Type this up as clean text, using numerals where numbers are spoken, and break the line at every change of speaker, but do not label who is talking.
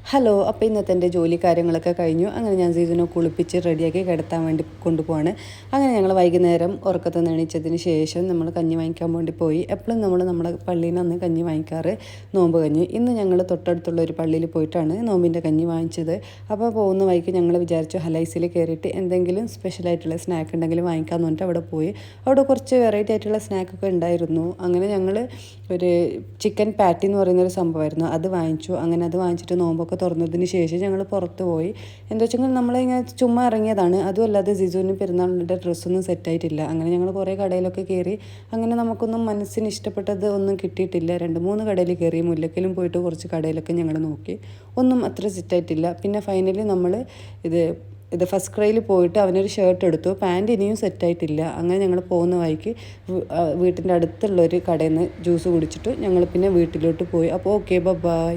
Hello, അപ്പോൾ ഇന്നത്തെ എൻ്റെ ജോലി കാര്യങ്ങളൊക്കെ കഴിഞ്ഞു. അങ്ങനെ ഞാൻ സീസനെ കുളിപ്പിച്ച് റെഡിയാക്കി കിടത്താൻ വേണ്ടി കൊണ്ടുപോവാണ്. അങ്ങനെ ഞങ്ങൾ വൈകുന്നേരം ഉറക്കത്തിൽ നിന്ന് എണീച്ചതിന് ശേഷം നമ്മൾ കഞ്ഞി വാങ്ങിക്കാൻ വേണ്ടി പോയി. എപ്പോഴും നമ്മൾ നമ്മുടെ പള്ളിയിൽ നിന്ന് അന്ന് കഞ്ഞി വാങ്ങിക്കാറ് നോമ്പ് കഞ്ഞി. ഇന്ന് ഞങ്ങൾ തൊട്ടടുത്തുള്ള ഒരു പള്ളിയിൽ പോയിട്ടാണ് നോമ്പിൻ്റെ കഞ്ഞി വാങ്ങിച്ചത്. അപ്പോൾ പോകുന്ന വഴിക്ക് ഞങ്ങൾ വിചാരിച്ചു ഹലൈസിൽ കയറിയിട്ട് എന്തെങ്കിലും സ്പെഷ്യലായിട്ടുള്ള സ്നാക്ക് ഉണ്ടെങ്കിൽ വാങ്ങിക്കാമെന്ന് പറഞ്ഞിട്ട് അവിടെ പോയി. അവിടെ കുറച്ച് വെറൈറ്റി ആയിട്ടുള്ള സ്നാക്കൊക്കെ ഉണ്ടായിരുന്നു. അങ്ങനെ ഞങ്ങൾ ഒരു ചിക്കൻ പാറ്റി എന്ന് പറയുന്നൊരു സംഭവമായിരുന്നു, അത് വാങ്ങിച്ചു. അങ്ങനെ അത് വാങ്ങിച്ചിട്ട് നോമ്പൊക്കെ തുറന്നതിന് ശേഷം ഞങ്ങൾ പുറത്ത് പോയി. എന്താ വെച്ചെങ്കിൽ നമ്മളിങ്ങനെ ചുമ്മാ ഇറങ്ങിയതാണ്. അതുമല്ലാതെ സിജുവിന് പെരുന്നാളിൻ്റെ ഡ്രസ്സൊന്നും സെറ്റായിട്ടില്ല. അങ്ങനെ ഞങ്ങൾ കുറേ കടയിലൊക്കെ കയറി. അങ്ങനെ നമുക്കൊന്നും മനസ്സിന് ഇഷ്ടപ്പെട്ടത് ഒന്നും കിട്ടിയിട്ടില്ല. 2-3 കടയിൽ കയറി. മുല്ലക്കലും പോയിട്ട് കുറച്ച് കടയിലൊക്കെ ഞങ്ങൾ നോക്കി. ഒന്നും അത്ര സെറ്റായിട്ടില്ല. പിന്നെ ഫൈനലി നമ്മൾ ഇത് ഫസ്റ്റ് ക്രൈയിൽ പോയിട്ട് അവനൊരു ഷർട്ട് എടുത്തു. പാൻറ്റ് ഇനിയും സെറ്റായിട്ടില്ല. അങ്ങനെ ഞങ്ങൾ പോകുന്ന വഴിക്ക് വീട്ടിൻ്റെ അടുത്തുള്ളൊരു കടയിൽ നിന്ന് ജ്യൂസ് കുടിച്ചിട്ട് ഞങ്ങൾ പിന്നെ വീട്ടിലോട്ട് പോയി. അപ്പോൾ ഓക്കെ, ബൈ.